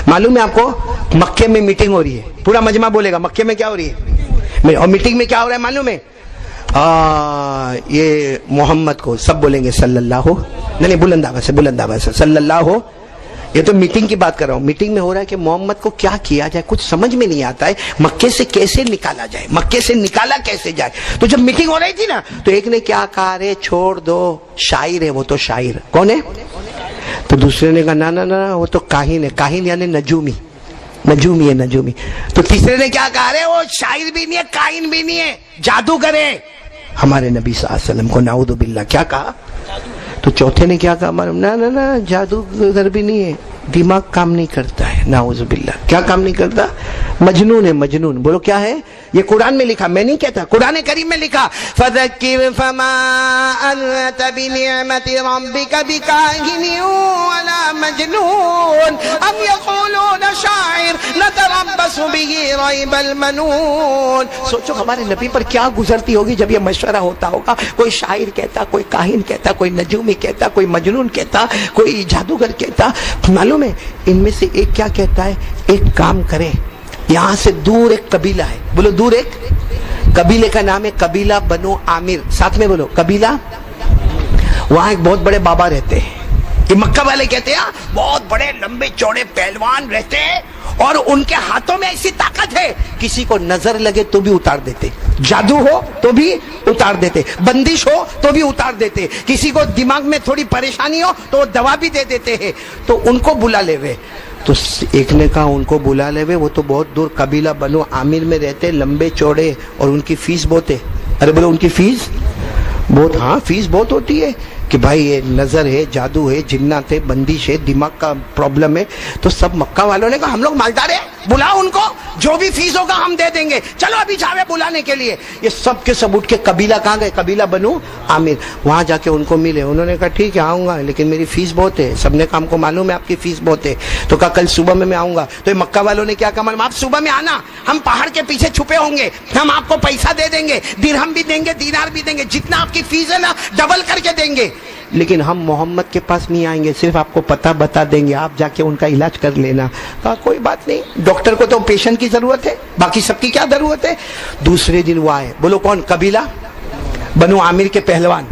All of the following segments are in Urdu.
معلوم ہے آپ کو؟ مکے میں میٹنگ ہو رہی ہے, پورا مجمع بولے گا مکے میں کیا ہو رہی ہے, اور میٹنگ میں کیا ہو رہا ہے معلوم ہے؟ یہ محمد کو سب بولیں گے صلی اللہ ہو, نہیں بلند آواز سے صلی اللہ ہو. یہ تو میٹنگ کی بات کر رہا ہوں. میٹنگ میں ہو رہا ہے کہ محمد کو کیا کیا جائے, کچھ سمجھ میں نہیں آتا ہے, مکے سے کیسے نکالا جائے, مکے سے نکالا کیسے جائے. تو جب میٹنگ ہو رہی تھی نا تو ایک نے کیا کہا, رے چھوڑ دو, شاعر ہے وہ تو. شاعر کون ہے؟ تو دوسرے نے کہا نا وہ تو کاہن ہے. کاہن یعنی نجومی ہے, نجومی. تو تیسرے نے کیا کہا, رے وہ شاعر بھی نہیں ہے, کاہن بھی نہیں ہے, جادوگر ہے. ہمارے نبی صلی اللہ علیہ وسلم کو نعوذ باللہ کیا کہا. تو چوتھے نے کیا کہا, نا جادوگر بھی نہیں ہے, دماغ کام نہیں کرتا ہے. نعوذ باللہ, کیا کام نہیں کرتا؟ مجنون ہے, مجنون. بولو کیا ہے؟ یہ قرآن میں لکھا, میں نہیں کہتا, قرآن کریم میں لکھا. فَذَكِّرْ فَمَا أَنْتَ بِنِعْمَةِ رَبِّكَ بِكَاهِنٍ وَلَا مَجْنُونٍ أَمْ يَقُولُونَ شَاعِرٌ نَتَرَبَّصُ بِهِ رَيْبَ الْمَنُونِ. سوچو ہمارے نبی پر کیا گزرتی ہوگی جب یہ مشورہ ہوتا ہوگا. کوئی شاعر کہتا, کوئی کاہن کہتا, کوئی نجومی کہتا, کوئی مجنون کہتا, کوئی جادوگر کہتا. معلوم ہے ان میں سے ایک کیا کہتا ہے, ایک کام کرے, یہاں سے دور ایک قبیلہ ہے, بولو دور ایک قبیلے کا نام ہے قبیلہ بنو عامر. ساتھ میں بولو قبیلہ. وہاں ایک بہت بڑے بابا رہتے ہیں, یہ مکہ والے کہتے ہیں بہت بڑے لمبے چوڑے پہلوان رہتے ہیں, اور ان کے ہاتھوں میں ایسی طاقت ہے کسی کو نظر لگے تو بھی اتار دیتے, جادو ہو تو بھی اتار دیتے, بندش ہو تو بھی اتار دیتے, کسی کو دماغ میں تھوڑی پریشانی ہو تو دوا بھی دے دیتے ہیں. تو ان کو بلا لے وے. تو ایک نے کہا ان کو بلا لے وے, وہ تو بہت دور قبیلہ بنو عامر میں رہتے, لمبے چوڑے, اور ان کی فیس بہت ہے. ارے بولو ان کی فیس بہت. ہاں فیس بہت ہوتی ہے کہ بھائی یہ نظر ہے, جادو ہے, جنات ہے, بندش ہے, دماغ کا پرابلم ہے. تو سب مکہ والوں نے کہا ہم لوگ مالدار ہیں, بلاؤ ان کو, جو بھی فیس ہوگا ہم دے دیں گے, چلو ابھی جاوے بلانے کے لیے. یہ سب کے سب اٹھ کے قبیلہ کہاں گئے, قبیلہ بنو عامر. وہاں جا کے ان کو ملے, انہوں نے کہا ٹھیک ہے آؤں گا, لیکن میری فیس بہت ہے. سب نے کہا ہم کو معلوم ہے آپ کی فیس بہت ہے. تو کہا کل صبح میں آؤں گا. تو مکہ والوں نے کیا کہا, آپ صبح میں آنا, ہم پہاڑ کے پیچھے چھپے ہوں گے, ہم آپ کو پیسہ دے دیں گے, درہم بھی دیں گے, دینار بھی دیں گے, جتنا آپ کی فیس ہے نا ڈبل کر کے دیں گے, لیکن ہم محمد کے پاس نہیں آئیں گے, صرف آپ کو پتہ بتا دیں گے, آپ جا کے ان کا علاج کر لینا. کہا کوئی بات نہیں, ڈاکٹر کو تو پیشنٹ کی ضرورت ہے, باقی سب کی کیا ضرورت ہے. دوسرے دن وہ آئے, بولو کون, قبیلہ بنو عامر کے پہلوان,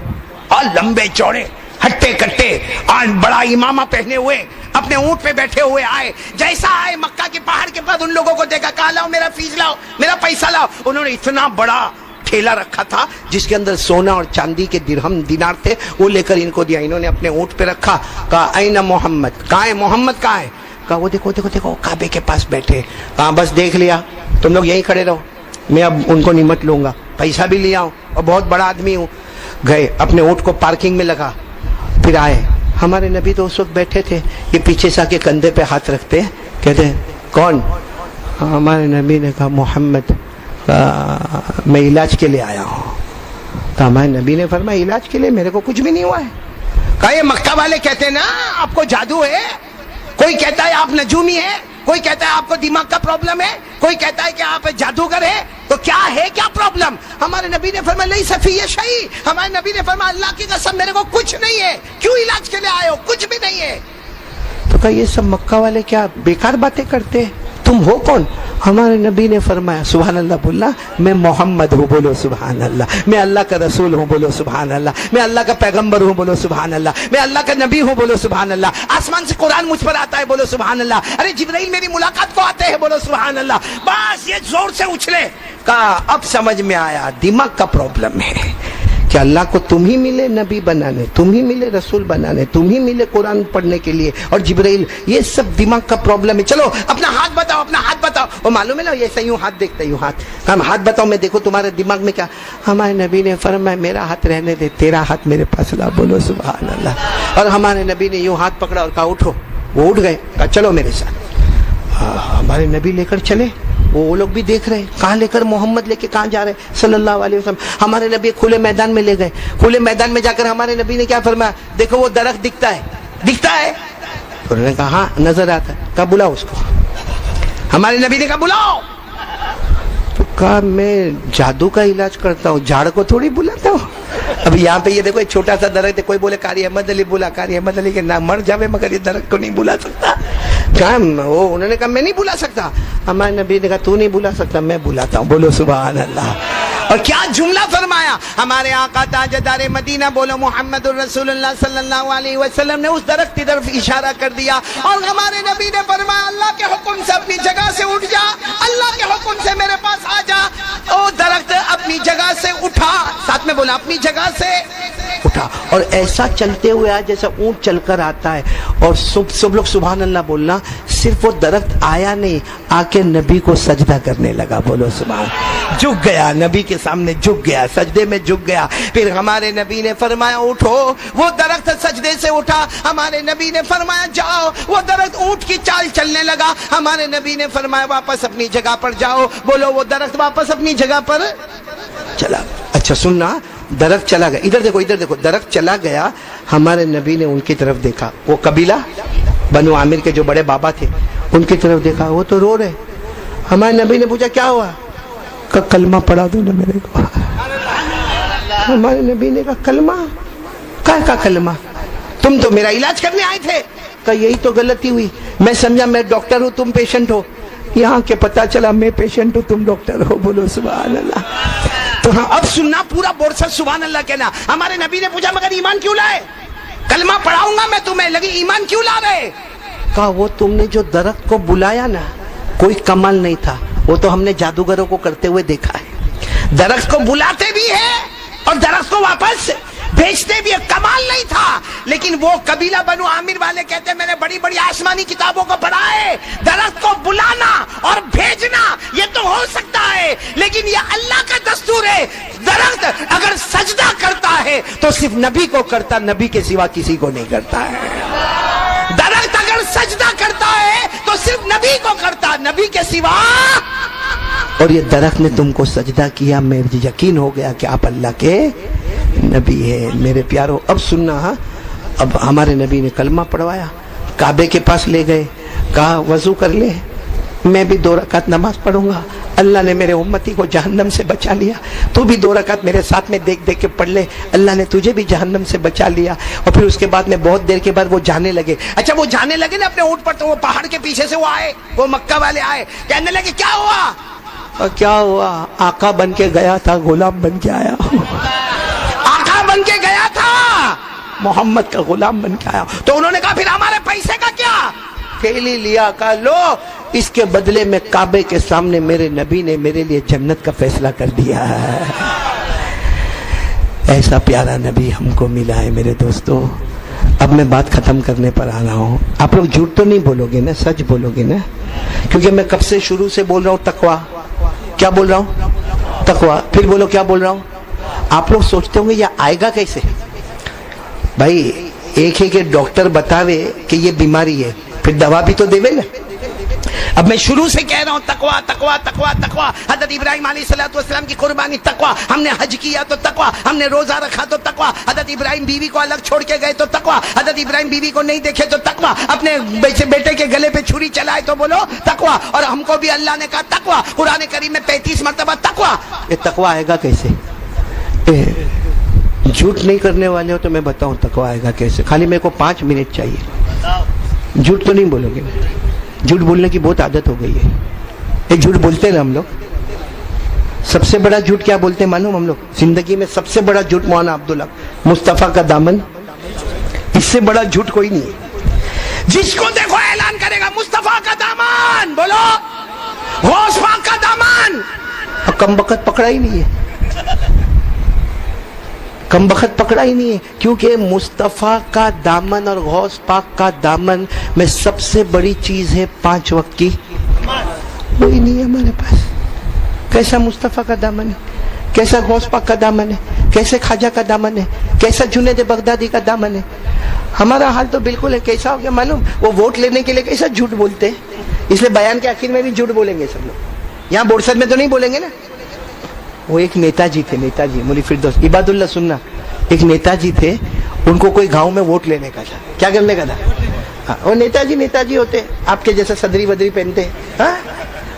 اور لمبے چوڑے, ہٹے کٹے, اور بڑا امامہ پہنے ہوئے, اپنے اونٹ پہ بیٹھے ہوئے آئے. جیسا آئے مکہ کے پہاڑ کے پاس ان لوگوں کو دیکھا, کہا لاؤ میرا فیس لاؤ, میرا پیسہ لاؤ. انہوں نے اتنا بڑا ٹھیلا رکھا تھا جس کے اندر سونا اور چاندی کے درہم دینار تھے, وہ لے کر ان کو دیا. انہوں نے اپنے اونٹ پہ رکھا, کہا اینا محمد, کہاں ہے محمد, کہاں ہے. کہا وہ دیکھو دیکھو دیکھو کعبے کے پاس بیٹھے. کہا بس دیکھ لیا, تم لوگ یہیں کھڑے رہو, میں اب ان کو نمٹ لوں گا, پیسہ بھی لیا ہوں اور بہت بڑا آدمی ہوں. گئے اپنے اونٹ کو پارکنگ میں لگا, پھر آئے. ہمارے نبی تو اس وقت بیٹھے تھے, یہ پیچھے سے آ کے کندھے پہ ہاتھ رکھتے, کہتے کون. ہمارے نبی نے کہا محمد. میں علاج کے لیے آیا ہوں. تو ہمارے نبی نے فرمایا علاج کے لیے, میرے کو کچھ بھی نہیں ہوا ہے. کہا یہ مکہ والے کہتے ہیں نا آپ کو جادو ہے, کوئی کہتا ہے آپ نجومی ہے, کوئی کہتا ہے آپ کو دماغ کا پرابلم ہے, کوئی کہتا ہے کہ آپ جادوگر ہے, تو کیا ہے کیا پرابلم. ہمارے نبی نے فرمایا نہیں سفی شیء. ہمارے نبی نے فرمایا اللہ کی قسم میرے کو کچھ نہیں ہے, کیوں علاج کے لیے آئے ہو, کچھ بھی نہیں ہے. تو کہا یہ سب مکہ والے کیا بیکار باتیں کرتے, تم ہو کون. ہمارے نبی نے فرمایا سبحان اللہ, بولا میں محمد ہوں, بولو سبحان اللہ, میں اللہ کا رسول ہوں, بولو سبحان اللہ, میں اللہ کا پیغمبر ہوں, بولو سبحان اللہ, میں اللہ کا نبی ہوں, بولو سبحان اللہ, آسمان سے قرآن مجھ پر آتا ہے, بولو سبحان اللہ, ارے جبرائیل میری ملاقات کو آتے ہیں, بولو سبحان اللہ. بس یہ زور سے اچھلے. کہا اب سمجھ میں آیا دماغ کا پرابلم ہے کہ اللہ کو تم ہی ملے نبی بنانے, تم ہی ملے رسول بنانے, تم ہی ملے قرآن پڑھنے کے لیے, اور جبرائیل, یہ سب دماغ کا پرابلم ہے. چلو اپنا ہاتھ بتاؤ, اپنا ہاتھ بتاؤ. وہ معلوم ہے نا یہ یوں ہاتھ دیکھتا ہے, یوں ہاتھ, ہم ہاتھ بتاؤ میں دیکھو تمہارے دماغ میں کیا. ہمارے نبی نے فرمایا میرا ہاتھ رہنے دے, تیرا ہاتھ میرے پاس لا, بولو سبحان اللہ. اور ہمارے نبی نے یوں ہاتھ پکڑا اور کہا اٹھو. وہ اٹھ گئے, کہا چلو میرے ساتھ. ہمارے نبی لے کر چلے, وہ لوگ بھی دیکھ رہے کہاں لے کر, محمد لے کے کہاں جا رہے صلی اللہ علیہ وسلم. ہمارے نبی کھلے میدان میں لے گئے. کھلے میدان میں جا کر ہمارے نبی نے کیا فرمایا, دیکھو وہ درخت دکھتا ہے, دکھتا ہے. انہوں نے کہا ہاں نظر آتا ہے. کہا بلاؤ اس کو. ہمارے نبی نے کہا بلاؤ. تو کہا میں جادو کا علاج کرتا ہوں, جھاڑ کو تھوڑی بلاتا ہوں. ابھی یہاں پہ یہ دیکھو ایک چھوٹا سا درخت ہے, کوئی بولے قاری احمد علی بولا, قاری احمد علی کے نام مر جاوے مگر یہ درخت کو نہیں بلا سکتا. کیا وہ انہوں نے کہا میں نہیں بلا سکتا. ہمارے نبی نے کہا تو نہیں بلا سکتا, میں بلاتا ہوں. بولو سبحان اللہ. اور کیا جملہ فرمایا ہمارے آقا تاجدار مدینہ, بولو محمد الرسول اللہ صلی اللہ علیہ وسلم نے اس درخت کی طرف اشارہ کر دیا اور ہمارے نبی نے فرمایا اللہ کے حکم سے اپنی جگہ سے اٹھ جا, اللہ کے حکم سے میرے پاس آ جا. وہ درخت اپنی جگہ سے اٹھا, ساتھ میں بولا اپنی جگہ سے اٹھا, اور ایسا چلتے ہوئے آیا جیسا اونٹ چل کر آتا ہے. اور سب لوگ سبحان اللہ بولنا. صرف وہ درخت آیا نہیں, آ کے نبی کو سجدہ کرنے لگا. بولو سبحان. جھک گیا نبی کے سامنے, جھک گیا, سجدے میں جھک گیا. پھر ہمارے نبی نے فرمایا اٹھو. وہ درخت سجدے سے اٹھا. ہمارے نبی نے فرمایا جاؤ. وہ درخت اونٹ کی چال چلنے لگا. ہمارے نبی نے فرمایا واپس اپنی جگہ پر جاؤ. بولو وہ درخت واپس اپنی جگہ پر چلا. اچھا سننا, درخت چلا گیا. ادھر دیکھو, ادھر دیکھو, درخت چلا گیا. ہمارے نبی نے ان کی طرف دیکھا, وہ قبیلہ بنو عامر کے جو بڑے بابا تھے ان کی طرف دیکھا, وہ تو رو رہے. ہمارے نبی نے پوچھا کیا ہوا؟ کہ کلمہ پڑھا دو نا میرے کو. ہمارے نبی نے کہا کلمہ؟ کا کلمہ؟ تم تو میرا علاج کرنے آئے تھے. کہ یہی تو غلطی ہوئی, میں سمجھا میں ڈاکٹر ہوں تم پیشنٹ ہو, یہاں کے پتا چلا میں پیشنٹ ہوں تم ڈاکٹر ہو. بولو سبحان اللہ. تو ہاں اب سننا پورا بورسر سبحان اللہ کہنا. ہمارے نبی نے پوچھا مگر ایمان کیوں لائے؟ کلمہ پڑھاؤں گا میں تمہیں, لگی ایمان کیوں لا رہے؟ کہا وہ تم نے جو درخت کو بلایا نا کوئی کمال نہیں تھا, وہ تو ہم نے جادوگروں کو کرتے ہوئے دیکھا ہے. درخت کو بلاتے بھی ہیں اور درخت کو واپس بھیجتے بھی ہیں, کمال نہیں تھا. لیکن وہ قبیلہ بنو عامر والے کہتے ہیں میں نے بڑی بڑی آسمانی کتابوں کو پڑھا ہے, درخت کو بلانا اور بھیجنا یہ تو ہو سکتا ہے, لیکن یہ اللہ کا دستور ہے. درخت اگر سجدہ کرتا ہے تو صرف نبی کو کرتا, نبی کے سوا کسی کو نہیں کرتا ہے. درخت اگر سجدہ کرتا ہے تو صرف نبی کو کرتا, نبی کے سوا. اور یہ درخت نے تم کو سجدہ کیا, مجھے یقین ہو گیا کہ آپ اللہ کے نبی ہے. میرے پیارو اب سننا, اب ہمارے نبی نے کلمہ پڑھوایا, کعبے کے پاس لے گئے, کہا وضو کر لے, میں بھی 2 رکعت نماز پڑھوں گا. اللہ نے میرے امتی کو جہنم سے بچا لیا, تو بھی 2 رکعت میرے ساتھ میں دیکھ دیکھ کے پڑھ لے, اللہ نے تجھے بھی جہنم سے بچا لیا. اور پھر اس کے بعد میں بہت دیر کے بعد وہ جانے لگے. اچھا وہ جانے لگے نا اپنے اونٹ پر, تو وہ پہاڑ کے پیچھے سے وہ آئے, وہ مکہ والے آئے, کہنے لگے کیا ہوا؟ اور کیا ہوا؟ آقا بن کے گیا تھا, غلام بن کے آیا. آقا بن کے گیا تھا, محمد کا غلام بن کے آیا. تو انہوں نے کہا پھر ہمارے پیسے کا کیا؟ کھیلی لیا. کہا لو اس کے بدلے میں کعبے کے سامنے میرے نبی نے میرے لیے جنت کا فیصلہ کر دیا ہے. ایسا پیارا نبی ہم کو ملا ہے میرے دوستو. اب میں بات ختم کرنے پر آ رہا ہوں. آپ لوگ جھوٹ تو نہیں بولو گے نا, سچ بولو گے نا, کیونکہ میں کب سے شروع سے بول رہا ہوں تقویٰ. کیا بول رہا ہوں؟ تقویٰ. پھر بولو کیا بول رہا ہوں. آپ لوگ سوچتے ہوں گے یہ آئے گا کیسے؟ بھائی ایک ہے کہ ڈاکٹر بتاوے کہ یہ بیماری ہے, پھر دوا بھی تو دے نا. اب میں شروع سے کہہ رہا ہوں تقویٰ تقویٰ تقویٰ تقویٰ. حضرت ابراہیم علیہ السلام کی قربانی تقویٰ, ہم نے حج کیا تو تقویٰ, ہم نے روزہ رکھا تو تقویٰ, حضرت ابراہیم بیوی کو الگ چھوڑ کے گئے تو تقویٰ, حضرت ابراہیم بیوی کو نہیں دیکھے تو تقویٰ, اپنے بیٹے کے گلے پہ چھری چلائے تو بولو تقویٰ. اور ہم کو بھی اللہ نے کہا تقویٰ, قرآن کریم میں 35 مرتبہ تقویٰ. یہ تقویٰ آئے گا کیسے؟ جھوٹ نہیں کرنے والے ہو تو میں بتاؤں تقویٰ آئے گا کیسے. خالی میرے کو 5 منٹ چاہیے. جھوٹ تو نہیں بولو گے, جھوٹ بولنے کی بہت عادت ہو گئی ہے. ایک جھوٹ بولتے ہیں ہم لوگ, سب سے بڑا جھوٹ کیا بولتے ہیں معلوم؟ ہم لوگ زندگی میں سب سے بڑا جھوٹ مولانا عبدالحق مصطفیٰ کا دامن, اس سے بڑا جھوٹ کوئی نہیں ہے. جس کو دیکھو اعلان کرے گا مصطفیٰ کا دامن, بولو غوث پاک کا دامن. اور کم بخت پکڑا ہی نہیں ہے, کم بخت پکڑا ہی نہیں ہے, کیونکہ مصطفیٰ کا دامن اور غوث پاک کا دامن میں سب سے بڑی چیز ہے 5 وقت کی, وہی نہیں ہے ہمارے پاس. کیسا مصطفیٰ کا دامن ہے, کیسا غوث پاک کا دامن ہے, کیسے خواجہ کا دامن ہے, کیسا جنید بغدادی کا دامن ہے. ہمارا حال تو بالکل ہے. کیسا ہو گیا معلوم؟ وہ ووٹ لینے کے لیے کیسا جھوٹ بولتے ہیں, اس لیے بیان کے آخر میں بھی جھوٹ بولیں گے سب لوگ. یہاں بورسد میں تو نہیں بولیں گے نا. وہ ایک نیتا جی تھے, نیتا جی مولی فردوس عباد اللہ, سننا, ایک نیتا جی تھے, ان کو کوئی گاؤں میں ووٹ لینے کا تھا. کیا کرنے کا تھا؟ وہ نیتا جی ہوتے, آپ کے جیسا صدری ودری پہنتے,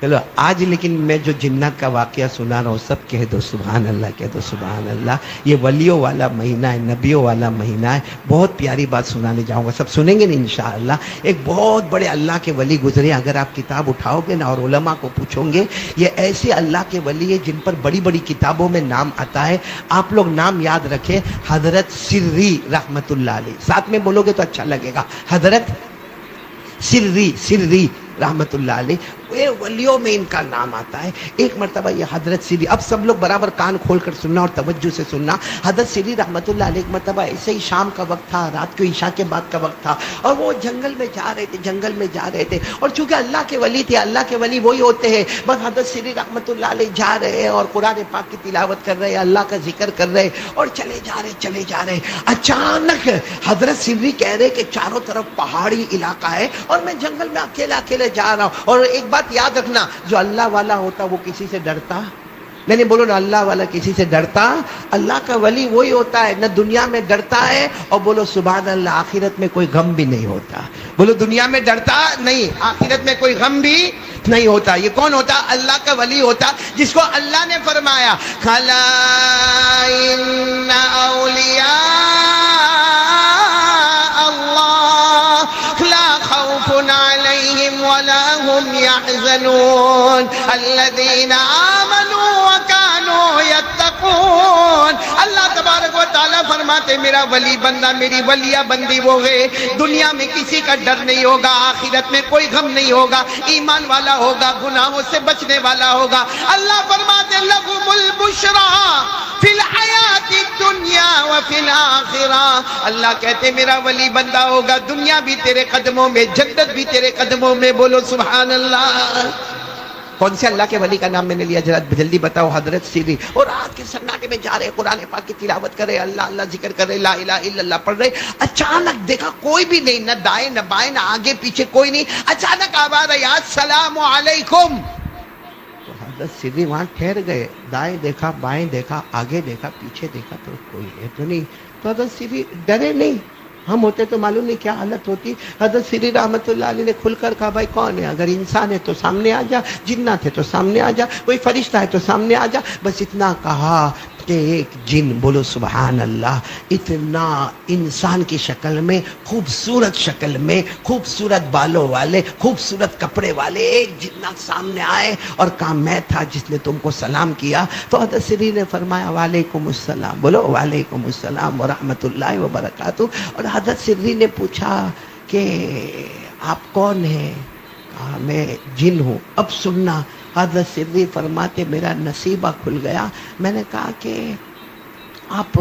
چلو آج لیکن میں جو جنات کا واقعہ سنا رہا ہوں سب کہہ دو سبحان اللہ، کہہ دو سبحان اللہ۔ یہ ولیوں والا مہینہ ہے، نبیوں والا مہینہ ہے۔ بہت پیاری بات سنانے جاؤں گا، سب سنیں گے نا انشاءاللہ۔ ایک بہت بڑے اللہ کے ولی گزرے، اگر آپ کتاب اٹھاؤ گے نا اور علماء کو پوچھو گے، یہ ایسے اللہ کے ولی ہیں جن پر بڑی بڑی کتابوں میں نام آتا ہے۔ آپ لوگ نام یاد رکھیں، حضرت سری رحمت اللہ علیہ، ساتھ میں بولو گے تو اچھا لگے گا، حضرت سری رحمت اللہ علیہ، ولیوں میں ان کا نام آتا ہے۔ ایک مرتبہ یہ حضرت سری، اب سب لوگ برابر کان کھول کر سننا اور توجہ سے سننا۔ حضرت سری رحمت اللہ علیہ ایک مرتبہ ایسے ہی شام کا وقت تھا، رات کو عشاء کے بعد کا وقت تھا، اور وہ جنگل میں جا رہے تھے، اور چونکہ اللہ کے ولی تھے، اللہ کے ولی وہی ہوتے ہیں، بس حضرت سری رحمت اللہ علیہ جا رہے ہیں اور قرآن پاک کی تلاوت کر رہے ہیں، اللہ کا ذکر کر رہے ہیں، اور چلے جا رہے۔ اچانک حضرت سری کہہ رہے کہ چاروں طرف پہاڑی علاقہ ہے اور میں جنگل میں اکیلے جا رہا ہوں، اور ایک بات یاد رکھنا، جو اللہ والا ہوتا وہ کسی سے ڈرتا نہیں، بولو نا اللہ والا کسی سے ڈرتا؟ اللہ کا ولی وہی ہوتا ہے، نہ دنیا میں ڈرتا ہے، اور بولو سبحان اللہ، آخرت میں کوئی غم بھی نہیں ہوتا۔ بولو دنیا میں ڈرتا نہیں، آخرت میں کوئی غم بھی نہیں ہوتا۔ یہ کون ہوتا؟ اللہ کا ولی ہوتا، جس کو اللہ نے فرمایا کھلا ان اولیاء اللہ لا خوف علیہم ولا هم يحزنون الذين آمنوا وكانوا يتقون۔ اللہ تبارک و تعالیٰ فرماتے میرا ولی بندہ، میری ولیہ بندی وہ ہے، دنیا میں کسی کا ڈر نہیں ہوگا، آخرت میں کوئی غم نہیں ہوگا، ایمان والا ہوگا، گناہوں سے بچنے والا ہوگا۔ اللہ فرماتے لَهُمُ الْبُشْرَى فِي الْحَيَاةِ الدُّنْيَا وَفِي الْآخِرَةِ۔ اللہ کہتے میرا ولی بندہ ہوگا، دنیا بھی تیرے قدموں میں، جنت بھی تیرے قدموں میں، بولو سبحان اللہ۔ کون سے اللہ کے ولی کا نام میں نے لیا؟ جلدی بتاؤ۔ حضرت سری۔ اور رات کے سناٹے میں جا رہے، قرآن پاک کی تلاوت کر رہے، اللہ اللہ ذکر کر رہے، لا الہ الا اللہ پڑھ رہے۔ اچانک دیکھا کوئی بھی نہیں، نہ دائیں نہ بائیں نہ آگے پیچھے کوئی نہیں۔ اچانک آواز آئی السلام علیکم۔ تو حضرت سری وہاں ٹھہر گئے، دائیں دیکھا، بائیں دیکھا، آگے دیکھا، پیچھے دیکھا، تو کوئی ہے تو نہیں۔ تو حضرت سری ڈرے نہیں، ہم ہوتے تو معلوم نہیں کیا حالت ہوتی۔ حضرت سری رحمت اللہ علیہ نے کھل کر کہا بھائی کون ہے؟ اگر انسان ہے تو سامنے آ جا، جنات ہے تو سامنے آ جا، کوئی فرشتہ ہے تو سامنے آ جا۔ بس اتنا کہا کہ ایک جن، بولو سبحان اللہ، اتنا انسان کی شکل میں، خوبصورت شکل میں، خوبصورت بالوں والے، خوبصورت کپڑے والے ایک جنات سامنے آئے اور کہا میں تھا جس نے تم کو سلام کیا۔ تو حضرت سری نے فرمایا وعلیکم السلام، بولو وعلیکم السلام ورحمۃ اللہ وبرکاتہ۔ اور حضرت سری نے پوچھا کہ آپ کون ہیں؟ کہا میں جن ہوں۔ اب سننا، حضرت سری فرماتے میرا نصیبہ کھل گیا۔ میں نے کہا کہ آپ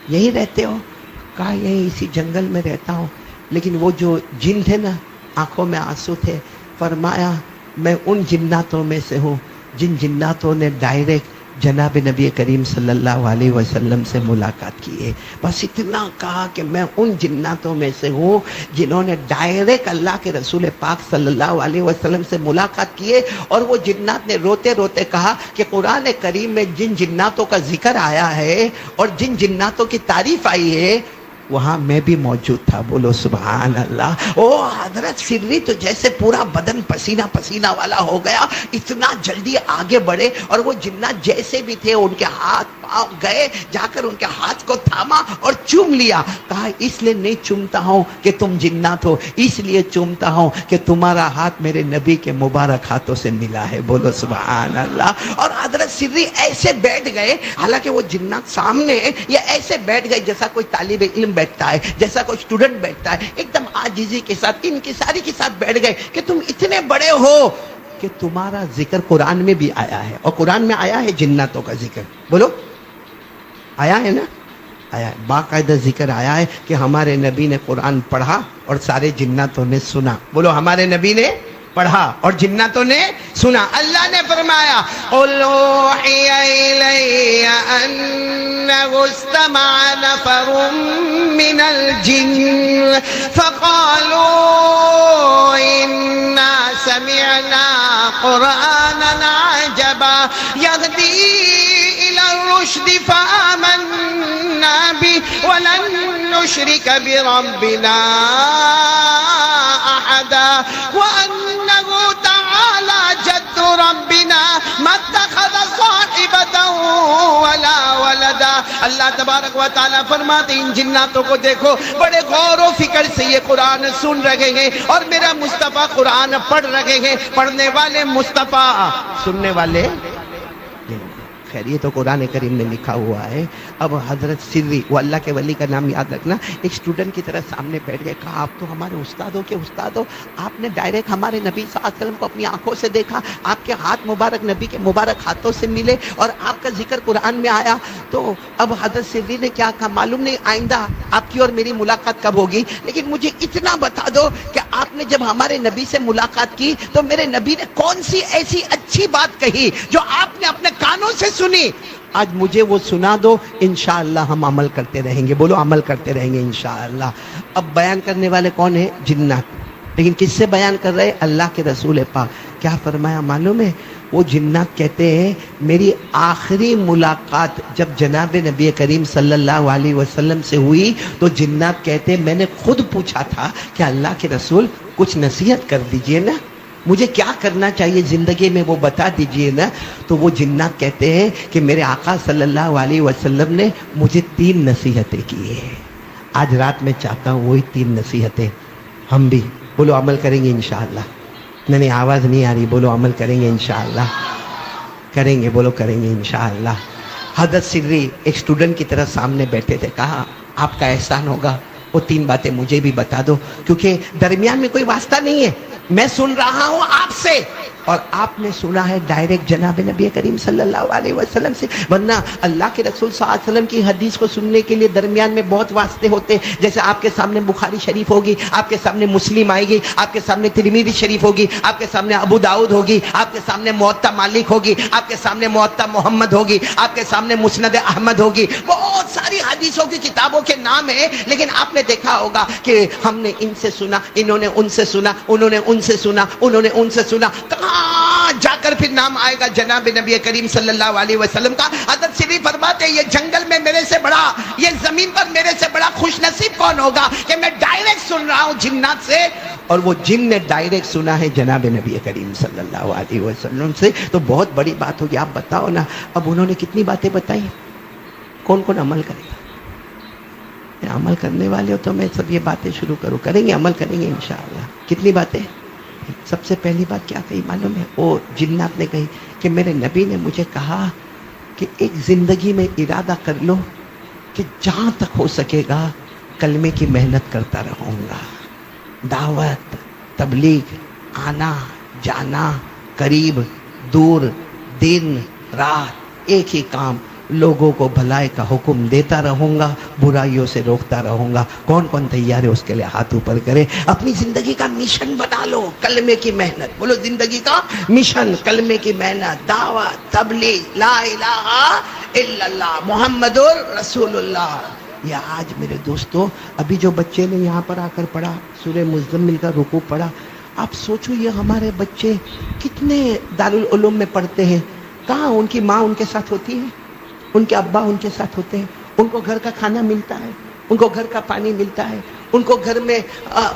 یہیں رہتے ہو؟ کہا یہیں اسی جنگل میں رہتا ہوں۔ لیکن وہ جو جن تھے نا، آنکھوں میں آنسو تھے۔ فرمایا میں ان جناتوں میں سے ہوں جن جناتوں نے ڈائریکٹ جناب نبی کریم صلی اللہ علیہ وسلم سے ملاقات کی ہے۔ بس اتنا کہا کہ میں ان جناتوں میں سے ہوں جنہوں نے ڈائریکٹ اللہ کے رسول پاک صلی اللہ علیہ وسلم سے ملاقات کی ہے۔ اور وہ جنات نے روتے روتے کہا کہ قرآن کریم میں جن جناتوں کا ذکر آیا ہے اور جن جناتوں کی تعریف آئی ہے وہاں میں بھی موجود تھا، بولو سبحان اللہ۔ او حضرت سری تو جیسے پورا بدن پسینہ پسینہ والا ہو گیا، اتنا جلدی آگے بڑھے، اور وہ جنات جیسے بھی تھے ان کے ہاتھ پاؤں گئے، جا کر ان کے ہاتھ کو تھاما اور چوم لیا۔ کہا اس لیے نہیں چومتا ہوں کہ تم جنات ہو، اس لیے چومتا ہوں کہ تمہارا ہاتھ میرے نبی کے مبارک ہاتھوں سے ملا ہے، بولو سبحان اللہ۔ اور حضرت سری ایسے بیٹھ گئے، حالانکہ وہ جنات سامنے ہیں، یہ ایسے بیٹھ گئے جیسا کوئی طالب علم بیٹھتا ہے، جیسا کوئی اسٹوڈنٹ بیٹھتا ہے، ایک دم عاجزی کے ساتھ انکساری کے ساتھ بیٹھ گئے کہ تم اتنے بڑے ہو کہ تمہارا ذکر قرآن میں بھی آیا ہے، اور قرآن میں آیا ہے جناتوں کا ذکر، بولو آیا ہے نا؟ آیا ہے، باقاعدہ ذکر آیا ہے کہ ہمارے نبی نے قرآن پڑھا اور سارے جناتوں نے سنا، بولو ہمارے نبی نے پڑھا اور جناتوں نے سنا۔ اللہ نے فرمایا قُلْ أُوحِيَ إِلَيَّ أَنَّهُ اسْتَمَعَ نَفَرٌ مِّنَ الْجِنِّ فَقَالُوا إِنَّا سَمِعْنَا قُرْآنًا عَجَبًا يَهْدِي إِلَى الرُّشْدِ فَآمَنَّا بِهِ وَلَن نُّشْرِكَ بِرَبِّنَا أَحَدًا وَأَنَّهُ تَعَالَى جَدُّ ربنا ما اتخذ صاحبة ولا ولدا. اللہ تبارک و تعالیٰ فرماتے ہیں ان جناتوں کو دیکھو بڑے غور و فکر سے یہ قرآن سن رہے ہیں اور میرا مصطفیٰ قرآن پڑھ رہے ہیں. پڑھنے والے مصطفیٰ، سننے والے. خیر یہ تو قرآن کریم میں لکھا ہوا ہے. اب حضرت سری، وہ اللہ کے ولی کا نام یاد رکھنا، ایک اسٹوڈنٹ کی طرح سامنے بیٹھ گئے. کہا آپ تو ہمارے استاد ہو کہ استاد ہو، آپ نے ڈائریکٹ ہمارے نبی صلی اللہ علیہ وسلم کو اپنی آنکھوں سے دیکھا، آپ کے ہاتھ مبارک نبی کے مبارک ہاتھوں سے ملے اور آپ کا ذکر قرآن میں آیا. تو اب حضرت سری نے کیا کہا معلوم نہیں آئندہ آپ کی اور میری ملاقات کب ہوگی، لیکن مجھے اتنا بتا دو کہ آپ نے جب ہمارے نبی سے ملاقات کی تو میرے نبی نے کون سی ایسی اچھی بات کہی جو آپ نے اپنے کانوں سے سنی. آج مجھے وہ سنا دو، انشاءاللہ ہم عمل کرتے رہیں گے. بولو عمل کرتے رہیں گے انشاءاللہ. اب بیان کرنے والے کون ہیں؟ جنات. لیکن کس سے بیان کر رہے؟ اللہ کے رسول پاک. کیا فرمایا معلوم ہے؟ وہ جنات کہتے ہیں میری آخری ملاقات جب جناب نبی کریم صلی اللہ علیہ وسلم سے ہوئی تو جنات کہتے ہیں میں نے خود پوچھا تھا کہ اللہ کے رسول کچھ نصیحت کر دیجئے نا، مجھے کیا کرنا چاہیے زندگی میں وہ بتا دیجئے نا. تو وہ جنات کہتے ہیں کہ میرے آقا صلی اللہ علیہ وسلم نے مجھے 3 نصیحتیں کی ہیں. آج رات میں چاہتا ہوں وہی 3 نصیحتیں ہم بھی بولو عمل کریں گے انشاءاللہ. نہیں آواز نہیں آ رہی، بولو عمل کریں گے انشاءاللہ. کریں گے، بولو کریں گے انشاءاللہ. حضرت سری ایک اسٹوڈنٹ کی طرح سامنے بیٹھے تھے. کہا آپ کا احسان ہوگا وہ 3 باتیں مجھے بھی بتا دو، کیونکہ درمیان میں کوئی واسطہ نہیں ہے. میں سن رہا ہوں آپ سے اور آپ نے سنا ہے ڈائریکٹ جناب نبی کریم صلی اللہ علیہ وسلم سے. ورنہ اللہ کے رسول صلی اللہ علیہ وسلم کی حدیث کو سننے کے لیے درمیان میں بہت واسطے ہوتے. جیسے آپ کے سامنے بخاری شریف ہوگی، آپ کے سامنے مسلم آئے گی، آپ کے سامنے ترمذی شریف ہوگی، آپ کے سامنے ابو داؤد ہوگی، آپ کے سامنے موطا مالک ہوگی، آپ کے سامنے موطا محمد ہوگی، آپ کے سامنے مسند احمد ہوگی. بہت ساری حدیثوں کی کتابوں کے نام ہیں. لیکن آپ نے دیکھا ہوگا کہ ہم نے ان سے سنا، انہوں نے ان سے سنا، انہوں نے ان سے سنا، انہوں نے ان سے سنا. کہاں جا کر پھر نام آئے گا جناب نبی کریم صلی اللہ علیہ وسلم کا. حضرت سری فرماتے ہیں یہ جنگل میں میرے سے بڑا، یہ زمین پر میرے سے بڑا خوش نصیب کون ہوگا کہ میں ڈائریکٹ سن رہا ہوں جنات سے، اور وہ جن نے ڈائریکٹ سنا ہے جناب نبی کریم صلی اللہ علیہ وسلم سے. تو بہت بڑی بات ہوگی. آپ بتاؤ نا اب انہوں نے کتنی باتیں بتائی، کون کون عمل کرے گا؟ عمل کرنے والے ہو تو میں سب یہ باتیں شروع کروں. کریں گے، عمل کریں گے انشاءاللہ. کتنی باتیں؟ سب سے پہلی بات کیا کہی معلوم ہے؟ وہ جنات نے کہی کہ میرے نبی نے مجھے کہا کہ ایک زندگی میں ارادہ کر لو کہ جہاں تک ہو سکے گا کلمے کی محنت کرتا رہوں گا. دعوت، تبلیغ، آنا جانا، قریب دور، دن رات ایک ہی کام، لوگوں کو بھلائی کا حکم دیتا رہوں گا، برائیوں سے روکتا رہوں گا. کون کون تیار ہے اس کے لیے ہاتھ اوپر کرے. اپنی زندگی کا مشن بنا لو کلمے کی محنت. بولو زندگی کا مشن کلمے کی محنت، دعوت، تبلیغ، لا الہ الا اللہ محمد رسول اللہ. یہ آج میرے دوستو ابھی جو بچے نے یہاں پر آ کر پڑھا سورہ مزمل کا رکوع پڑھا، آپ سوچو یہ ہمارے بچے کتنے دارالعلوم میں پڑھتے ہیں. کہاں ان کی ماں ان کے ساتھ ہوتی ہے، ان کے ابا ان کے ساتھ ہوتے ہیں، ان کو گھر کا کھانا ملتا ہے، ان کو گھر کا پانی ملتا ہے، ان کو گھر میں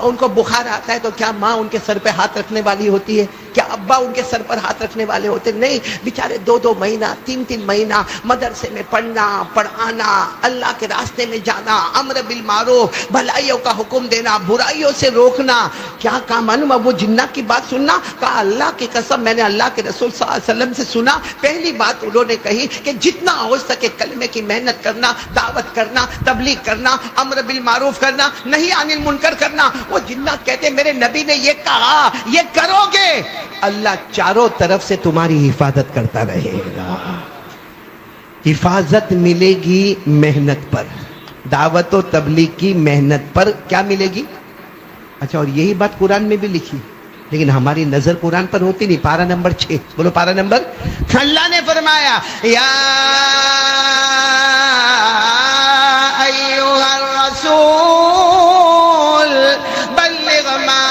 ان کو بخار آتا ہے تو کیا ماں ان کے سر پہ ہاتھ رکھنے والی ہوتی ہے؟ کیا ابا ان کے سر پر ہاتھ رکھنے والے ہوتے؟ نہیں. بیچارے 2 مہینہ 3 مہینہ مدرسے میں پڑھنا، پڑھانا، اللہ کے راستے میں جانا، امر بالمعروف، بھلائیوں کا حکم دینا، برائیوں سے روکنا. کیا کہا معلوم؟ اب وہ جنات کی بات سننا. کہا اللہ کی قسم میں نے اللہ کے رسول صلی اللہ علیہ وسلم سے سنا. پہلی بات انہوں نے کہی کہ جتنا ہو سکے کلمے کی محنت کرنا، دعوت کرنا، تبلیغ کرنا، امر بالمعروف کرنا، نہیں عن المنکر کرنا. وہ جنات کہتے میرے نبی نے یہ کہا، یہ کرو گے اللہ چاروں طرف سے تمہاری حفاظت کرتا رہے گا. حفاظت ملے گی محنت پر، دعوت و تبلیغ کی محنت پر. کیا ملے گی؟ اچھا، اور یہی بات قرآن میں بھی لکھی، لیکن ہماری نظر قرآن پر ہوتی نہیں. پارہ نمبر 6 بولو، پارہ نمبر. اللہ نے فرمایا یا ایھا الرسول بلغ ما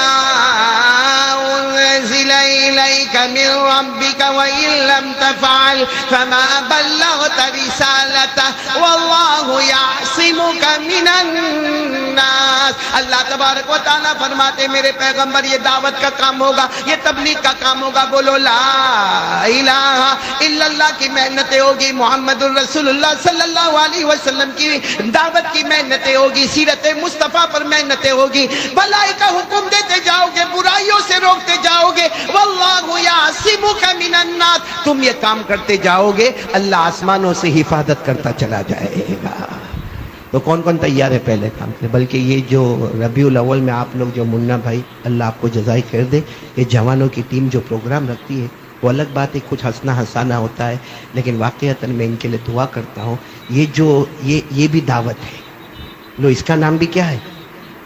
انزل الیک من ربک وان لم تفعل فما بلغت رسالته واللہ یعصمک من الناس. اللہ تبارک و تعالیٰ فرماتے میرے پیغمبر یہ دعوت کا کام ہوگا، یہ تبلیغ کا کام ہوگا، بولو لا الہ الا اللہ کی محنتیں ہوگی، محمد الرسول اللہ صلی اللہ علیہ وسلم کی دعوت کی محنتیں ہوگی، سیرت مصطفیٰ پر محنتیں ہوگی، بھلائی کا حکم دیتے جاؤ گے، برائیوں سے روکتے جاؤ گے، واللہ یعصمک من الناس، تم یہ کام کرتے جاؤ گے اللہ آسمانوں سے حفاظت کرتا چلا جائے گا۔ تو کون کون تیار ہے پہلے کام کے؟ بلکہ یہ جو ربیع الاول میں آپ لوگ جو منا بھائی اللہ آپ کو جزائے خیر دے، یہ جوانوں کی ٹیم جو پروگرام رکھتی ہے وہ الگ بات ہے، کچھ ہنسنا ہنسانا ہوتا ہے، لیکن واقعتاً میں ان کے لیے دعا کرتا ہوں۔ یہ بھی دعوت ہے، لو اس کا نام بھی کیا ہے؟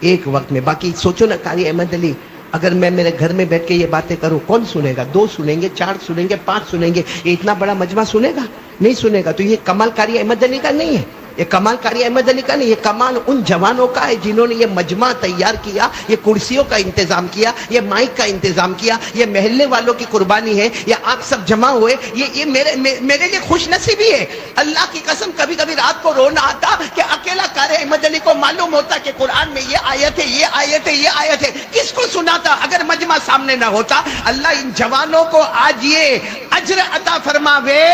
ایک وقت میں۔ باقی سوچو نا قاری احمد علی، اگر میں میرے گھر میں بیٹھ کے یہ باتیں کروں کون سنے گا؟ 2 سنیں گے، 4 سنیں گے، 5 سنیں گے، یہ اتنا بڑا مجمع سنے گا؟ نہیں سنے گا۔ تو یہ کمال قاری احمد علی کا نہیں ہے، یہ کمال قاری احمد علی کا نہیں، یہ کمال ان جوانوں کا ہے جنہوں نے یہ مجمع تیار کیا، یہ کرسیوں کا انتظام کیا، یہ مائک کا انتظام کیا، یہ محلے والوں کی قربانی ہے، یہ آپ سب جمع ہوئے، یہ میرے لیے خوش نصیبی ہے۔ اللہ کی قسم کبھی کبھی رات کو رونا آتا کہ اکیلا قاری احمد علی کو معلوم ہوتا کہ قرآن میں یہ آیت ہے، یہ آیت ہے، یہ آیت ہے، کس کو سناتا اگر مجمع سامنے نہ ہوتا؟ اللہ ان جوانوں کو آج یہ اجر عطا فرماوے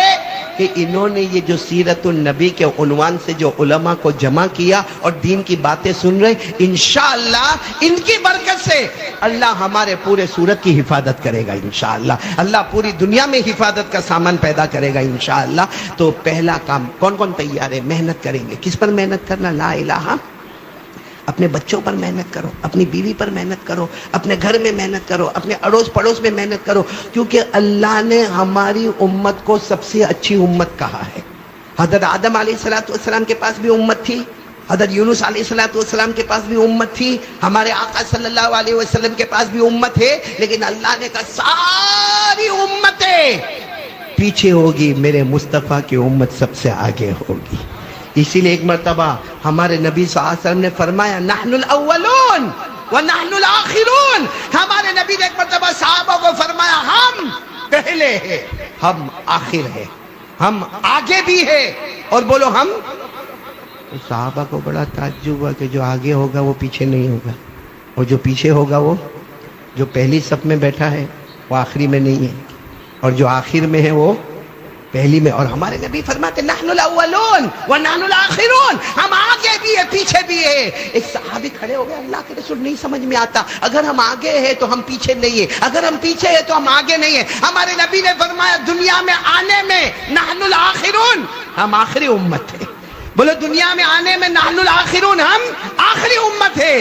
کہ انہوں نے یہ جو سیرت النبی کے عنوان سے جو علماء کو جمع کیا اور دین کی باتیں سن رہے، انشاءاللہ ان کی برکت سے اللہ ہمارے پورے صورت کی حفاظت کرے گا انشاءاللہ، اللہ پوری دنیا میں حفاظت کا سامان پیدا کرے گا انشاءاللہ۔ تو پہلا کام کون کون تیار ہے؟ محنت کریں گے۔ کس پر محنت کرنا؟ لا الہ، اپنے بچوں پر محنت کرو، اپنی بیوی پر محنت کرو، اپنے گھر میں محنت کرو، اپنے اڑوس پڑوس میں محنت کرو، کیونکہ اللہ نے ہماری امت کو سب سے اچھی امت کہا ہے۔ حضرت آدم علیہ السلام کے پاس بھی امت تھی، حضرت یونس علیہ السلام کے پاس بھی امت تھی، ہمارے آقا صلی اللہ علیہ وسلم کے پاس بھی امت ہے، لیکن اللہ نے کہا ساری امتیں پیچھے ہوگی، میرے مصطفیٰ کی امت سب سے آگے ہوگی۔ اسی لیے ایک مرتبہ ہمارے نبی صلی اللہ علیہ وسلم نے فرمایا نحن الاولون ونحن الاخرون، ہمارے نبی نے ایک مرتبہ صحابہ کو فرمایا ہم پہلے ہیں، ہم آخر ہیں، ہم آگے بھی ہیں، اور بولو ہم۔ صحابہ کو بڑا تعجب ہوا کہ جو آگے ہوگا وہ پیچھے نہیں ہوگا، اور جو پیچھے ہوگا وہ جو پہلی صف میں بیٹھا ہے وہ آخری میں نہیں ہے، اور جو آخر میں ہے وہ پہلی میں۔ اور ہمارے نبی فرماتے نحن الاولون ونحن الاخرون، ہم آگے بھی ہے پیچھے بھی ہے۔ ایک صحابی کھڑے ہو گئے، اللہ کے رسول نہیں سمجھ میں آتا، اگر ہم آگے ہیں تو ہم پیچھے نہیں ہیں، اگر ہم پیچھے ہیں تو ہم آگے نہیں ہیں۔ ہمارے نبی نے فرمایا دنیا میں آنے میں نحن الاخرون، ہم آخری امت ہیں۔ بولو دنیا میں آنے میں نحن الاخرون، ہم آخری امت ہے۔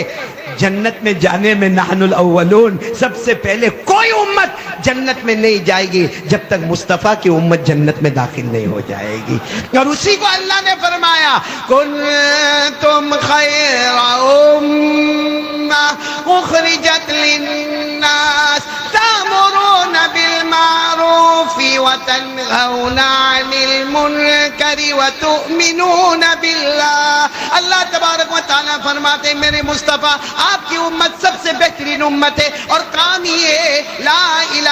جنت میں جانے میں نحن الاولون، سب سے پہلے کوئی امت جنت میں نہیں جائے گی جب تک مصطفیٰ کی امت جنت میں داخل نہیں ہو جائے گی۔ اور اسی کو اللہ نے فرمایا کنتم خیر امہ اخرجت للناس تأمرون بالمعروف وتنہون عن المنکر وتؤمنون باللہ۔ اللہ تبارک و تعالیٰ فرماتے ہیں میرے مصطفیٰ آپ کی امت سب سے بہترین امت ہے، اور کام یہ ہے لا الہ،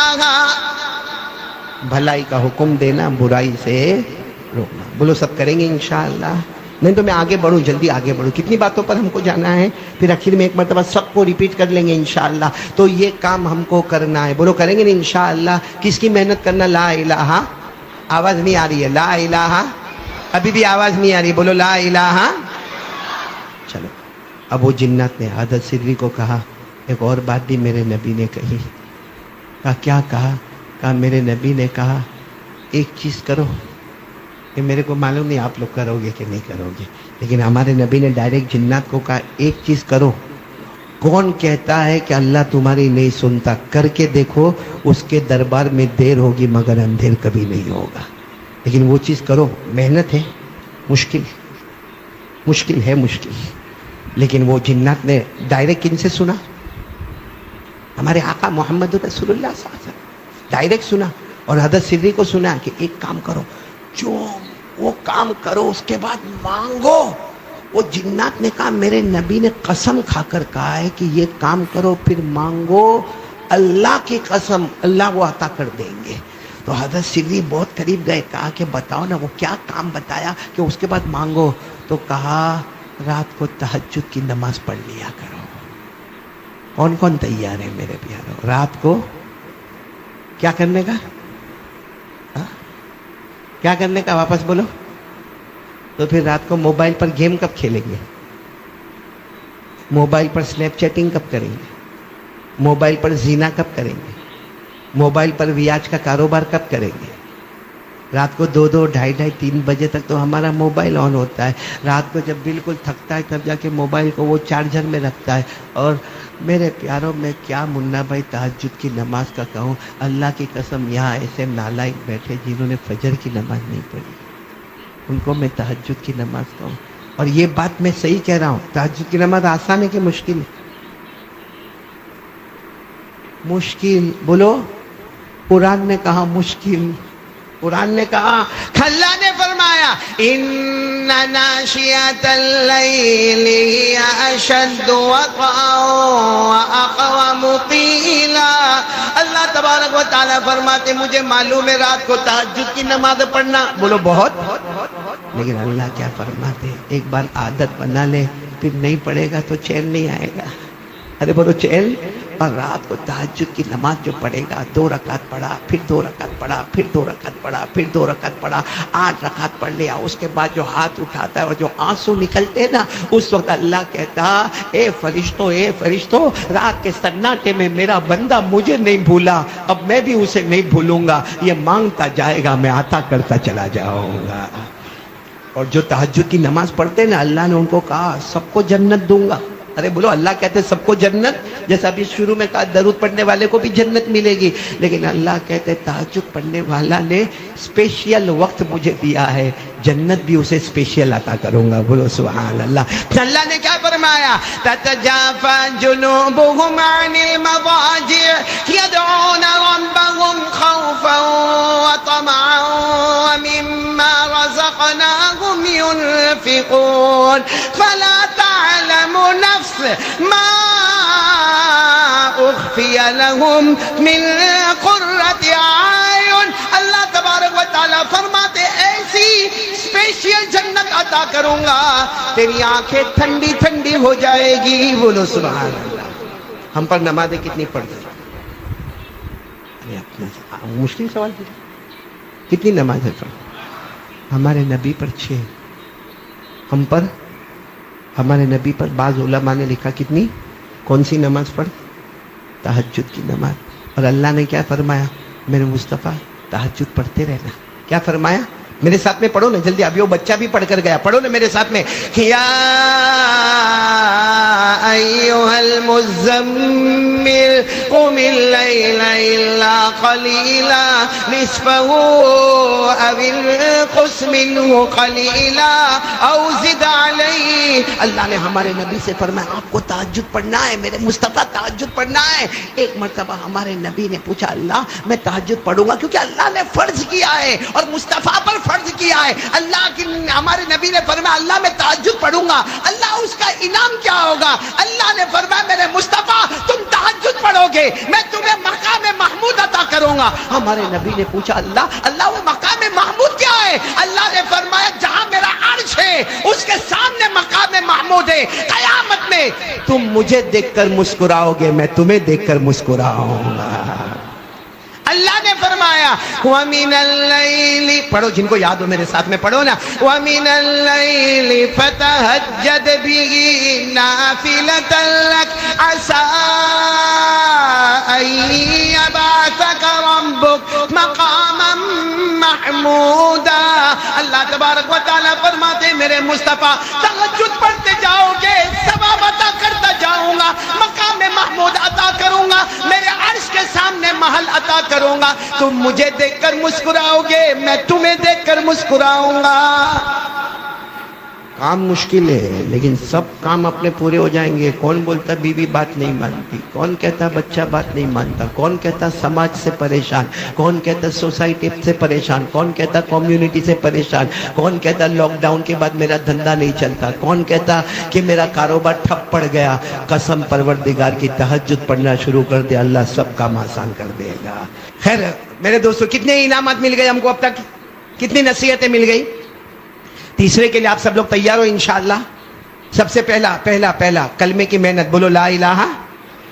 بھلائی کا حکم دینا، برائی سے روکنا۔ بولو سب کریں گے انشاءاللہ؟ نہیں تو میں آگے بڑھوں، جلدی آگے بڑھوں، کتنی باتوں پر ہم کو جانا ہے، پھر آخر میں ایک مرتبہ سب کو ریپیٹ کر لیں گے انشاءاللہ۔ تو یہ کام ہم کو کرنا ہے، بولو کریں گے نا انشاءاللہ؟ کس کی محنت کرنا؟ لا الہ، آواز نہیں آ رہی ہے، لا الہ، ابھی بھی آواز نہیں آ رہی، بولو لا الہ۔ چلو اب وہ جنات نے حضرت سری کو کہا ایک اور بات بھی میرے نبی نے کہی۔ کہا کیا کہا؟ کہا میرے نبی نے کہا ایک چیز کرو، کہ میرے کو معلوم نہیں آپ لوگ کرو گے کہ نہیں کرو گے، لیکن ہمارے نبی نے ڈائریکٹ جنات کو کہا ایک چیز کرو، کون کہتا ہے کہ اللہ تمہاری نہیں سنتا؟ کر کے دیکھو، اس کے دربار میں دیر ہوگی مگر اندھیر کبھی نہیں ہوگا، لیکن وہ چیز کرو۔ محنت ہے، مشکل ہے، مشکل، لیکن وہ جنات نے ڈائریکٹ کن سے سنا؟ ہمارے آقا محمد رسول اللہ صلی اللہ علیہ وسلم ڈائریکٹ سنا، اور حضرت سری کو سنا کہ ایک کام کرو، جو وہ کام کرو اس کے بعد مانگو۔ وہ جنات نے کہا میرے نبی نے قسم کھا کر کہا ہے کہ یہ کام کرو پھر مانگو، اللہ کی قسم اللہ وہ عطا کر دیں گے۔ تو حضرت سری بہت قریب گئے، کہا کہ بتاؤ نا وہ کیا کام بتایا کہ اس کے بعد مانگو؟ تو کہا رات کو تہجد کی نماز پڑھ لیا کرو۔ کون کون تیار ہے میرے پیاروں رات کو کیا کرنے کا؟ کیا کرنے کا؟ واپس بولو. تو پھر رات کو موبائل پر گیم کب کھیلیں گے؟ موبائل پر سنیپ چیٹنگ کب کریں گے؟ موبائل پر زینا کب کریں گے؟ موبائل پر ویاج کا کاروبار کب کریں گے؟ رات کو 2 2 2:30 3 بجے تک تو ہمارا موبائل آن ہوتا ہے. رات کو جب بالکل تھکتا ہے تب جا کے موبائل کو وہ چارجر میں رکھتا ہے. اور میرے پیاروں میں کیا منا بھائی تہجد کی نماز کا کہوں. اللہ کی قسم یہاں ایسے نالائق بیٹھے جنہوں نے فجر کی نماز نہیں پڑھی, ان کو میں تہجد کی نماز کہوں. اور یہ بات میں صحیح کہہ رہا ہوں, تہجد کی نماز آسان ہے کہ مشکل ہے؟ مشکل. بولو. قرآن نے کہا مشکل. قرآن نے کہا, اللہ نے فرمایا ان ناشئۃ اللیل ہی اشد وطئا واقوم قیلا. اللہ تبارک و تعالیٰ فرماتے مجھے معلوم ہے رات کو تہجد کی نماز پڑھنا بولو بہت, لیکن اللہ کیا فرماتے ایک بار عادت بنا لے پھر نہیں پڑھے گا تو چین نہیں آئے گا. ارے بولو چین. اور رات کو تہجد کی نماز جو پڑھے گا 2 رکعت پڑھا, پھر 2 رکعت پڑھا, پھر 2 رکعت پڑھا, پھر 2 رکعت پڑھا, 8 رکعت پڑھ لیا. اس کے بعد جو ہاتھ اٹھاتا ہے اور جو آنسو نکلتے نا اس وقت اللہ کہتا اے فرشتوں رات کے سناٹے میں میرا بندہ مجھے نہیں بھولا, اب میں بھی اسے نہیں بھولوں گا. یہ مانگتا جائے گا میں عطا کرتا چلا جاؤں گا. اور جو تہجد کی نماز پڑھتے نا اللہ نے ان کو کہا سب کو جنت دوں گا. ارے بولو اللہ کہتے ہیں سب کو جنت, جیسا ابھی شروع میں کہا درود پڑھنے والے کو بھی جنت ملے گی, لیکن اللہ کہتے ہیں تہجد پڑھنے والا نے اسپیشل وقت مجھے دیا ہے, جنت بھی اسے اسپیشل عطا کروں گا. بولو سبحان اللہ. اللہ نے کیا فرمایا تتجافى جنوبهم عن المضاجع يدعون ربهم خوفا وطمعا ومما رزقناهم ينفقون فلا تعلم نفس ما اخفی لهم من قرۃ اعین. اللہ تبارک و تعالیٰ فرماتے ایسی اسپیشل جنت عطا کروں گا تیری آنکھیں ٹھنڈی ٹھنڈی ہو جائے گی. بولو سبحان اللہ. ہم پر نمازیں کتنی پڑھتے ہیں؟ مشکل سوال پوچھا. کتنی نمازیں پڑھ؟ ہمارے نبی پر 6, ہم پر ہمارے نبی پر بعض علماء نے لکھا کتنی, کون سی نماز پڑھ؟ تہجد کی نماز. اور اللہ نے کیا فرمایا میرے مصطفیٰ تہجد پڑھتے رہنا. کیا فرمایا؟ میرے ساتھ میں پڑھو نا جلدی, ابھی وہ بچہ بھی پڑھ کر گیا, پڑھو نا میرے ساتھ میں. یا ایھا المزمل قم اللیل الا قلیلا نصفہ او انقص منہ قلیلا او زد علیہ. اللہ نے ہمارے نبی سے فرمایا آپ کو تہجد پڑھنا ہے, میرے مصطفیٰ تہجد پڑھنا ہے. ایک مرتبہ ہمارے نبی نے پوچھا اللہ میں تہجد پڑھوں گا کیونکہ اللہ نے فرض کیا ہے اور مصطفیٰ پر فرض کیا ہے. اللہ کی ہمارے نبی نے فرمایا اللہ میں تہجد پڑھوں گا, اللہ اس کا انعام کیا ہوگا؟ اللہ نے فرمایا میرے مصطفیٰ تم تہجد پڑھو گے میں تمہیں مقام محمود عطا کروں گا. ہمارے نبی نے پوچھا اللہ وہ مقام محمود کیا ہے؟ اللہ نے فرمایا جہاں میرا عرش ہے اس کے سامنے مقام محمود ہے. قیامت میں تم مجھے دیکھ کر مسکراؤ گے میں تمہیں دیکھ کر مسکراؤں گا. اللہ نے فرمایا وَمِنَ اللَّيْلِ, پڑھو جن کو یاد ہو میرے ساتھ میں پڑھو نا, وَمِنَ اللَّيْلِ فَتَهَجَّدْ بِهِ نَافِلَةً لَكَ عَسَىٰ أَن يَبْعَثَكَ رَبُّكَ مَقَامًا مَحْمُودًا. اللہ تبارک و تعالیٰ فرماتے میرے مصطفیٰ تہجد پڑھتے جاؤ گے ثواب عطا کرتا جاؤں گا, مقام محمود عطا کروں گا, میرے عرش کے سامنے محل عطا کروں گا. تم مجھے دیکھ کر مسکراؤ گے میں تمہیں دیکھ کر مسکراؤں گا. کام مشکل ہے لیکن سب کام اپنے پورے ہو جائیں گے. کون بولتا بیوی بات نہیں مانتی, کون کہتا بچہ بات نہیں مانتا, کون کہتا سماج سے پریشان, کون کہتا سوسائٹی سے پریشان, کون کہتا کمیونٹی سے پریشان, کون کہتا لاک ڈاؤن کے بعد میرا دھندا نہیں چلتا, کون کہتا کہ میرا کاروبار ٹھپ پڑ گیا. قسم پروردگار کی تہجد پڑھنا شروع کر دے اللہ سب کام آسان کر دے گا. خیر میرے دوستو کتنے انعامات مل گئے ہم کو اب تک, کتنی نصیحتیں مل گئی. تیسرے کے لیے آپ سب لوگ تیار ہو انشاءاللہ. سب سے پہلا کلمے کی محنت. بولو لا الہ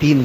3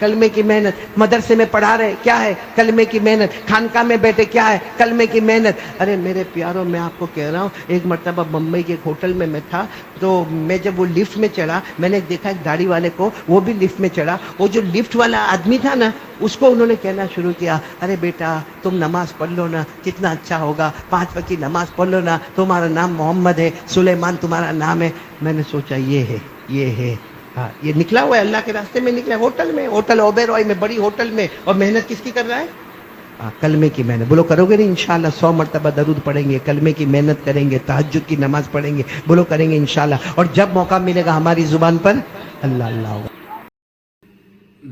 کلمے کی محنت, مدرسے میں پڑھا رہے کیا ہے, کلمے کی محنت, خانقاہ میں بیٹھے کیا ہے, کلمے کی محنت. ارے میرے پیاروں, میں آپ کو کہہ رہا ہوں, ایک مرتبہ بمبئی کے ایک ہوٹل میں تھا, تو میں جب وہ لفٹ میں چڑھا, میں نے دیکھا ایک داڑھی والے کو, وہ بھی لفٹ میں چڑھا. وہ جو لفٹ والا آدمی تھا نا, اس کو انہوں نے کہنا شروع کیا, ارے بیٹا تم نماز پڑھ لو نا, کتنا اچھا ہوگا, 5 وقت کی نماز پڑھ لو نا, تمہارا نام محمد ہے, سلیمان تمہارا نام ہے. میں نے سوچا یہ ہے, ہاں یہ نکلا ہوا ہے, اللہ کے راستے میں نکلا, ہوٹل میں, ہوٹل اوبیرائے میں, بڑی ہوٹل میں, اور محنت کس کی کر رہا ہے؟ کلمے کی محنت. بولو کرو گے نہیں انشاءاللہ؟ 100 مرتبہ درود پڑھیں گے, کلمے کی محنت کریں گے, تہجد کی نماز پڑھیں گے, بولو کریں گے انشاءاللہ. اور جب موقع ملے گا ہماری زبان پر اللہ اللہ ہوگا.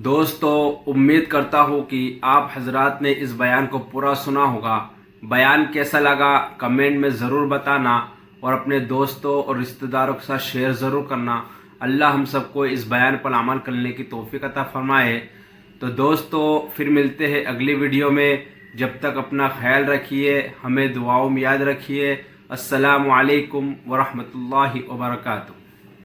دوستو, امید کرتا ہوں کہ آپ حضرات نے اس بیان کو پورا سنا ہوگا. بیان کیسا لگا کمنٹ میں ضرور بتانا, اور اپنے دوستوں اور رشتہ داروں کے ساتھ شیئر ضرور کرنا. اللہ ہم سب کو اس بیان پر عمل کرنے کی توفیق عطا فرمائے. تو دوستو, پھر ملتے ہیں اگلی ویڈیو میں. جب تک اپنا خیال رکھیے, ہمیں دعاؤں میں یاد رکھیے. السلام علیکم ورحمۃ اللہ وبرکاتہ.